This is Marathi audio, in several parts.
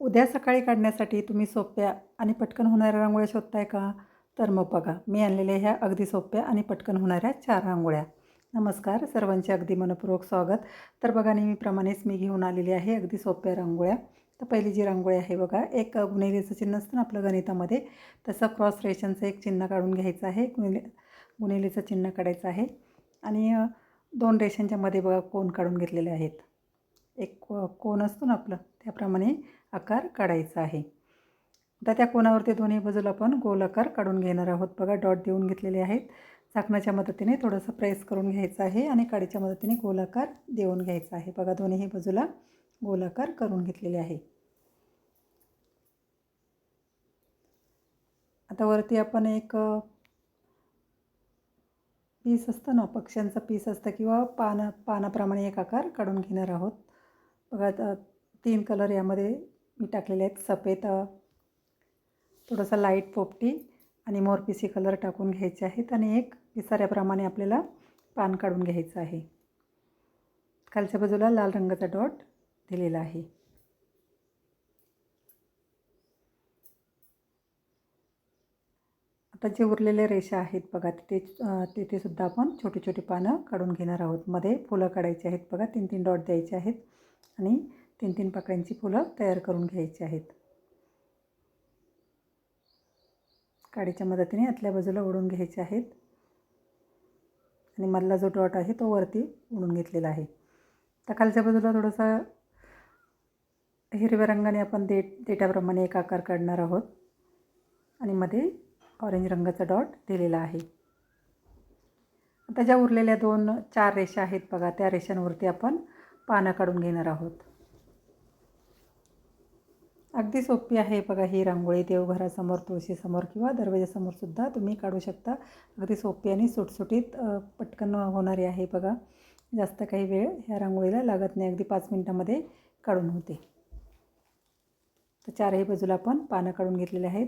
उद्या सकाळी काढण्यासाठी तुम्ही सोप्या आणि पटकन होणाऱ्या रांगोळ्या शोधताय का? तर मग बघा, मी आणलेल्या ह्या अगदी सोप्या आणि पटकन होणाऱ्या 4 रांगोळ्या. नमस्कार, सर्वांचे अगदी मनःपूर्वक स्वागत. तर बघा, नेहमीप्रमाणेच मी घेऊन आलेली आहे अगदी सोप्या रांगोळ्या. तर पहिली जी रांगोळी आहे बघा, एक गुणिलेचं चिन्ह असतं ना आपलं गणितामध्ये, तसं क्रॉस रेषांचं एक चिन्ह काढून घ्यायचं आहे. गुणिलेचं चिन्ह काढायचं आहे आणि 2 रेषांच्या मध्ये बघा कोन काढून घेतलेले आहेत. एक कोन असतो ना आपलं, त्याप्रमाणे आकार काढायचा आहे. आता त्या कोनावरती दोन्ही बाजूला आपण गोल आकार काढून घेणार आहोत. बघा, डॉट देऊन घेतलेले आहेत. झाकणाच्या मदतीने थोडंसं प्रेस करून घ्यायचं आहे आणि काडीच्या मदतीने गोल आकार देऊन घ्यायचा आहे. बघा, दोन्ही बाजूला गोल आकार करून घेतलेले आहे. आता वरती आपण एक पीस असतं ना, पक्ष्यांचा पीस असतं किंवा पानाप्रमाणे एक आकार काढून घेणार आहोत. बघा, 3 कलर यामध्ये मी टाकलेले आहेत. सफेद, थोडासा लाईट पोपटी आणि मोरपिसी कलर टाकून घ्यायचे आहेत आणि एक पिसाऱ्याप्रमाणे आपल्याला पान काढून घ्यायचं आहे. खालच्या बाजूला लाल रंगाचा डॉट दिलेला आहे. आता जे उरलेल्या रेषा आहेत बघा, तिथे सुद्धा आपण छोटी छोटी पानं काढून घेणार आहोत. मध्ये फुलं काढायची आहेत. बघा, 3-3 डॉट द्यायचे आहेत आणि 3-3 पाकळ्यांची फुलं तयार करून घ्यायची आहेत. काडीच्या मदतीने आतल्या बाजूला ओढून घ्यायचे आहेत आणि मधला जो डॉट आहे तो वरती ओढून घेतलेला आहे. तर खालच्या बाजूला थोडंसं हिरव्या रंगाने आपण देठाप्रमाणे एक आकार काढणार आहोत आणि मध्ये ऑरेंज रंगाचा डॉट दिलेला आहे. आता ज्या उरलेल्या 4 रेषा आहेत बघा, त्या रेषांवरती आपण पानं काढून घेणार आहोत. अगदी सोपी आहे बघा ही रांगोळी. देवघरासमोर, तुळशीसमोर किंवा दरवाजासमोर सुद्धा तुम्ही काढू शकता. अगदी सोपी आणि सुटसुटीत पटकन होणारी आहे बघा. जास्त काही वेळ ह्या रांगोळीला लागत नाही. अगदी 5 मिनिटामध्ये काढून होते. तर 4ही बाजूला आपण पानं काढून घेतलेले आहेत.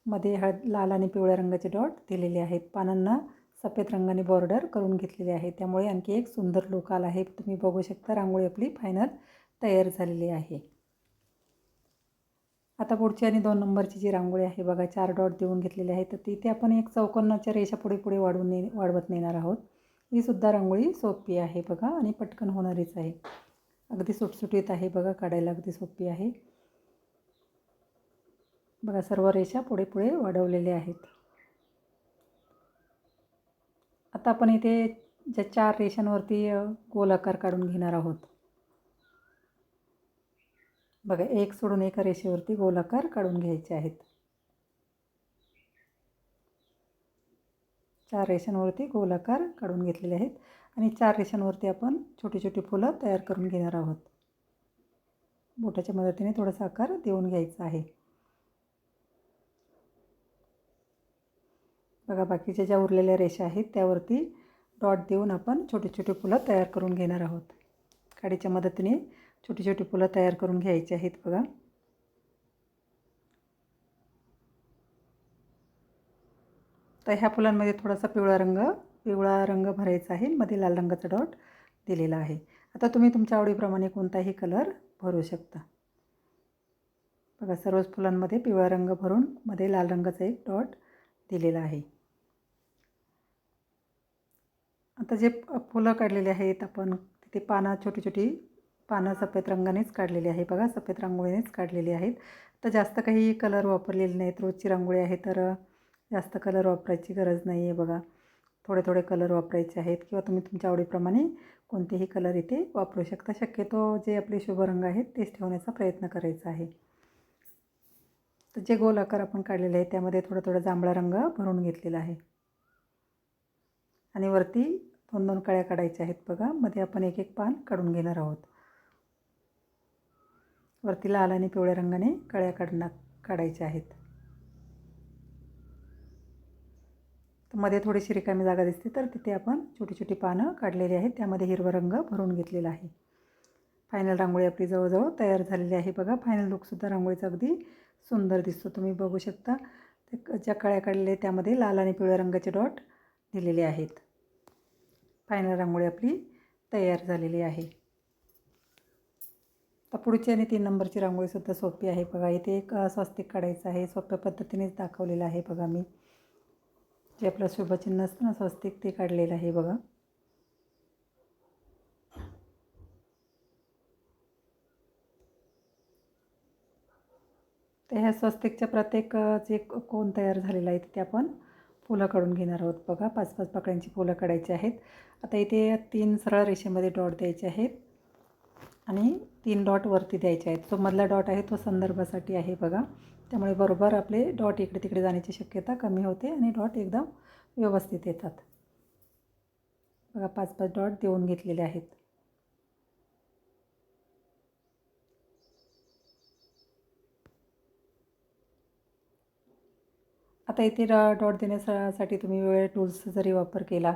मध्ये लाल आणि पिवळ्या रंगाचे डॉट दिलेले आहेत. पानांना सफेद रंगाने बॉर्डर करून घेतलेले आहे. त्यामुळे आणखी एक सुंदर लुक आला आहे. तुम्ही बघू शकता, रांगोळी आपली फायनल तयार झालेली आहे. आता पुढची आणि 2 नंबरची जी रांगोळी आहे बघा, 4 डॉट देऊन घेतलेले आहेत. तर तिथे आपण एक चौकोनाच्या रेषा पुढे पुढे वाढवत नेणार आहोत. ही सुद्धा रांगोळी सोपी आहे बघा आणि पटकन होणारीच आहे. अगदी सुटसुटीत आहे बघा, काढायला अगदी सोपी आहे. बघा, सर्व रेषा पुढे पुढे वाढवलेल्या आहेत. आता आपण इथे ज्या 4 रेषांवरती गोल आकार काढून घेणार आहोत. बघा, एक सोडून एका रेषेवरती गोल आकार काढून घ्यायचे आहेत. 4 रेषांवरती गोल आकार काढून घेतलेले आहेत आणि 4 रेषांवरती आपण छोटी छोटी फुलं तयार करून घेणार आहोत. बोटाच्या मदतीने थोडासा आकार देऊन घ्यायचा आहे. बघा, बाकीच्या ज्या उरलेल्या रेषा आहेत त्यावरती डॉट देऊन आपण छोटी छोटी फुलं तयार करून घेणार आहोत. काडीच्या मदतीने छोटी छोटी फुलं तयार करून घ्यायची आहेत बघा. तर ह्या फुलांमध्ये थोडासा पिवळा रंग भरायचा आहे. मध्ये लाल रंगाचा डॉट दिलेला आहे. आता तुम्ही तुमच्या आवडीप्रमाणे कोणताही कलर भरू शकता. बघा, सर्वच फुलांमध्ये पिवळा रंग भरून मध्ये लाल रंगाचा एक डॉट दिलेला आहे. आता जे फुलं काढलेले आहेत आपण, तिथे छोटी छोटी पानं सफेद रंगानेच काढलेली आहे बघा, सफेद रांगोळीनेच काढलेली आहेत. तर जास्त काही कलर वापरलेले नाहीत. रोजची रांगोळी आहे तर जास्त कलर वापरायची गरज नाही आहे बघा. थोडे थोडे कलर वापरायचे आहेत किंवा तुम्ही तुमच्या आवडीप्रमाणे कोणतेही कलर इथे वापरू शकता. शक्यतो जे आपले शुभ रंग आहेत तेच ठेवण्याचा प्रयत्न करायचा आहे. तर जे गोल आकार आपण काढलेले आहे त्यामध्ये थोडा जांभळा रंग भरून घेतलेला आहे आणि वरती 2-2 कळ्या काढायच्या आहेत बघा. मध्ये आपण एक एक पान काढून घेणार आहोत. वरती लाल आणि पिवळ्या रंगाने कळ्या काढायच्या आहेत. तर मध्ये थोडीशी रिकामी जागा दिसते तर तिथे आपण छोटी छोटी पानं काढलेली आहेत. त्यामध्ये हिरवा रंग भरून घेतलेला आहे. फायनल रांगोळी आपली जवळजवळ तयार झालेली आहे बघा. फायनल लुकसुद्धा रांगोळीचा अगदी सुंदर दिसतो. तुम्ही बघू शकता, ज्या कळ्या काढलेल्या त्यामध्ये लाल आणि पिवळ्या रंगाचे डॉट दिलेले आहेत. फायनल रांगोळी आपली तयार झालेली आहे. तर पुढची आणि 3 नंबरची रांगोळीसुद्धा सोपी आहे बघा. इथे एक स्वस्तिक काढायचं आहे. सोप्या पद्धतीनेच दाखवलेलं आहे बघा मी. जे आपलं शुभचिन्ह असतं ना स्वस्तिक, ते काढलेलं आहे बघा. तर ह्या स्वस्तिकच्या प्रत्येक जे कोन तयार झालेला आहे तिथे आपण फुलं काढून घेणार आहोत बघा. 5-5 पाकळ्यांची फुलं काढायची आहेत. आता इथे 3 सरळ रेषेमध्ये डॉट द्यायचे आहेत आणि 3 डॉट वरती द्यायचे आहेत. जो मधला डॉट आहे तो संदर्भासाठी आहे बघा. त्यामुळे बरोबर आपले डॉट इकडे तिकडे जाण्याची शक्यता कमी होते आणि डॉट एकदम व्यवस्थित येतात बघा. 5-5 डॉट देऊन घेतलेले आहेत. आता इथे डॉट देण्यासाठी तुम्ही वेगवेगळे टूल्सचा जरी वापर केला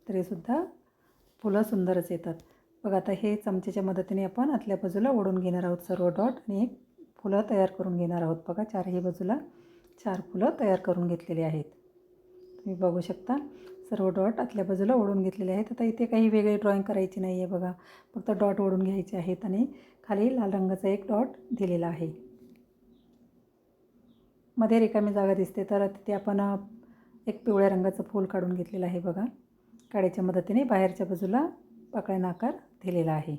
तरीसुद्धा फुलं सुंदरच येतात बघा. आता हे चमचेच्या मदतीने आपण आतल्या बाजूला ओढून घेणार आहोत सर्व डॉट आणि एक फुलं तयार करून घेणार आहोत बघा. चारही बाजूला 4 फुलं तयार करून घेतलेली आहेत. तुम्ही बघू शकता सर्व डॉट आतल्या बाजूला ओढून घेतलेले आहेत. आता इथे काही वेगळी ड्रॉइंग करायची नाही आहे बघा. फक्त डॉट ओढून घ्यायचे आहेत आणि खाली लाल रंगाचा एक डॉट दिलेला आहे. मध्ये रिकामी जागा दिसते तर तिथे आपण एक पिवळ्या रंगाचं फूल काढून घेतलेलं आहे बघा. काडीच्या मदतीने बाहेरच्या बाजूला पाकळ्यांना आकार दिलेला आहे.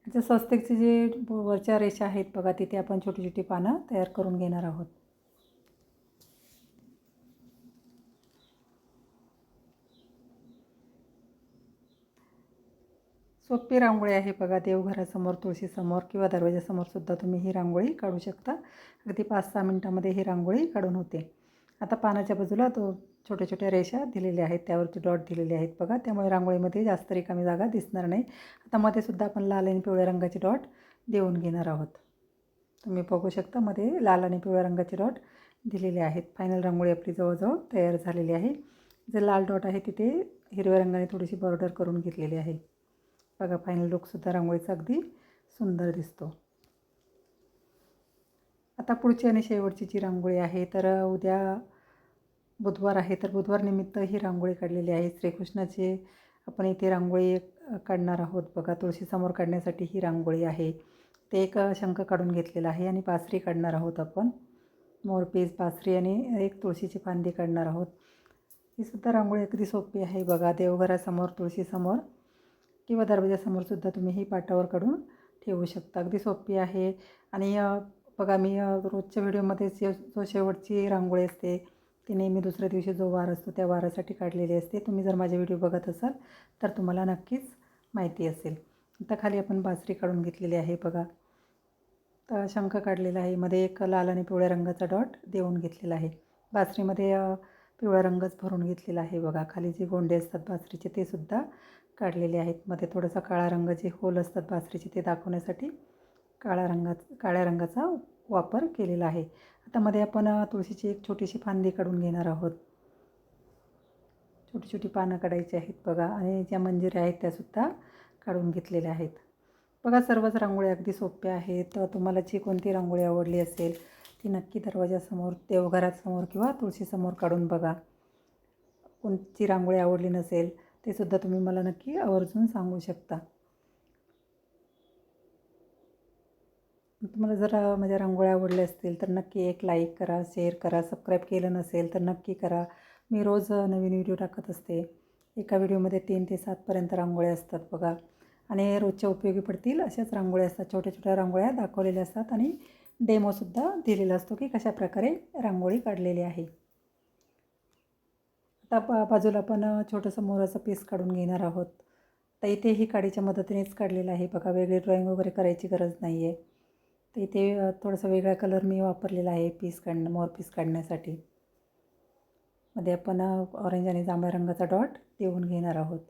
याच्या स्वस्तिकचे जे वरच्या रेषा आहेत बघा, तिथे आपण छोटी छोटी पानं तयार करून घेणार आहोत. सोपी रांगोळी आहे बघा. देवघरासमोर, तुळशीसमोर किंवा दरवाजासमोरसुद्धा तुम्ही ही रांगोळी काढू शकता. अगदी 5-6 मिनटामध्ये ही रांगोळी काढून होते. आता पानाच्या बाजूला छोट्या छोट्या रेषा दिलेल्या आहेत, त्यावरती डॉट दिलेले आहेत बघा. त्यामुळे रांगोळीमध्ये जास्त रिकामी जागा दिसणार नाही. आता मध्ये सुद्धा आपण लाल आणि पिवळ्या रंगाचे डॉट देऊन घेणार आहोत. तुम्ही बघू शकता मध्ये लाल आणि पिवळ्या रंगाचे डॉट दिलेले आहेत. फायनल रांगोळी आपली जवळजवळ तयार झालेली आहे. जे लाल डॉट आहे तिथे हिरव्या रंगाने थोडीशी बॉर्डर करून घेतलेली आहे बघा. फायनल लुकसुद्धा रांगोळीचा अगदी सुंदर दिसतो. आता पुढची आणि शेवटची जी रांगोळी आहे, तर उद्या बुधवार आहे, तर बुधवार निमित्त ही रांगोळी काढलेली आहे. श्रीकृष्णाची आपण इथे रांगोळी काढणार आहोत बघा. तुळशीसमोर काढण्यासाठी ही रांगोळी आहे. ते एक शंख काढून घेतलेला आहे आणि बासरी काढणार आहोत आपण. मोरपीस, बासरी आणि एक तुळशीची फांदी काढणार आहोत. ही सुद्धा रांगोळी अगदी सोपी आहे बघा. देवघरासमोर, तुळशीसमोर किंवा दरवाजासमोरसुद्धा तुम्ही ही पाटावर काढून ठेवू शकता. अगदी सोपी आहे. आणि बघा मी रोजच्या व्हिडिओमध्ये जो शेवटची रांगोळी असते ती नेहमी दुसऱ्या दिवशी जो वार असतो त्या वारासाठी काढलेली असते. तुम्ही जर माझे व्हिडिओ बघत असाल तर तुम्हाला नक्कीच माहिती असेल. आता खाली आपण बासरी काढून घेतलेली आहे बघा. तर शंख काढलेला आहे. मध्ये एक लाल आणि पिवळ्या रंगाचा डॉट देऊन घेतलेला आहे. बासरीमध्ये पिवळा रंगच भरून घेतलेला आहे बघा. खाली जे गोंडे असतात बासरीचे ते सुद्धा काढलेले आहेत. मध्ये थोडासा काळा रंग, जे होल असतात बासरीचे ते दाखवण्यासाठी काळ्या रंगाचा वापर केलेला आहे. आता मध्ये आपण तुळशीची एक छोटीशी फांदी काढून घेणार आहोत. छोटी छोटी पानं काढायची आहेत बघा. आणि ज्या मंजिऱ्या आहेत त्यासुद्धा काढून घेतलेल्या आहेत बघा. सर्वच रांगोळ्या अगदी सोप्या आहेत. तर तुम्हाला जी कोणती रांगोळी आवडली असेल ती नक्की दरवाजासमोर, देवघरासमोर किंवा तुळशीसमोर काढून बघा. कोणती रांगोळी आवडली नसेल ते सुद्धा तुम्ही मला नक्की आवर्जून सांगू शकता. तुम्हाला जर माझ्या रांगोळ्या आवडल्या असतील तर नक्की एक लाईक करा, शेअर करा. सबस्क्राईब केलं नसेल तर नक्की करा. मी रोज नवीन व्हिडिओ टाकत असते. एका व्हिडिओमध्ये 3 ते 7 पर्यंत रांगोळ्या असतात बघा. आणि रोजच्या उपयोगी पडतील अशाच रांगोळ्या असतात. छोट्या छोट्या रांगोळ्या दाखवलेल्या असतात आणि डेमोसुद्धा दिलेला असतो की कशाप्रकारे रांगोळी काढलेली आहे. आता बाजूला आपण छोटंसं मोराचं पीस काढून घेणार आहोत. तर इथे ही काडीच्या मदतीनेच काढलेलं आहे बघा. वेगळी ड्रॉइंग वगैरे करायची गरज नाही आहे. तर इथे थोडासा वेगळा कलर मी वापरलेला आहे मोर पीस काढण्यासाठी. मध्ये आपण ऑरेंज आणि जांभळ्या रंगाचा डॉट देऊन घेणार आहोत.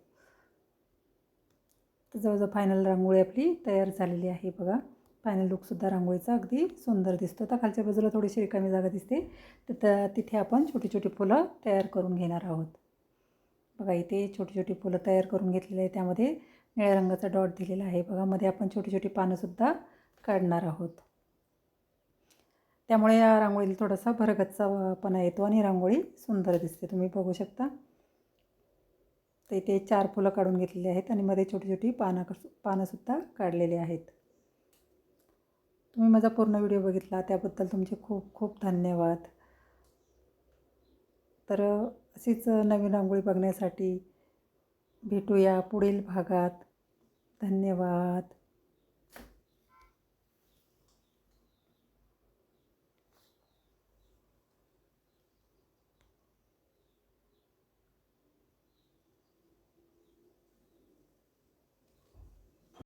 तर जवळजवळ फायनल रांगोळी आपली तयार झालेली आहे बघा. फायनल लुकसुद्धा रांगोळीचा अगदी सुंदर दिसतो. तर खालच्या बाजूला थोडीशी रिकामी जागा दिसते, तर तिथे आपण छोटी छोटी फुलं तयार करून घेणार आहोत बघा. इथे छोटी छोटी फुलं तयार करून घेतलेली आहे. त्यामध्ये निळ्या रंगाचा डॉट दिलेला आहे बघा. मध्ये आपण छोटी छोटी पानंसुद्धा काढणार आहोत. त्यामुळे या रांगोळीला थोडासा भरगच्चपणा येतो आणि रांगोळी सुंदर दिसते. तुम्ही बघू शकता. तर इथे 4 फुलं काढून घेतलेली आहेत आणि मध्ये छोटी छोटी पानंसुद्धा काढलेली आहेत. तुम्ही माझा पूर्ण व्हिडिओ बघितला त्याबद्दल तुमचे खूप खूप धन्यवाद. तर अशीच नवीन रांगोळी बघण्यासाठी भेटूया पुढील भागात. धन्यवाद.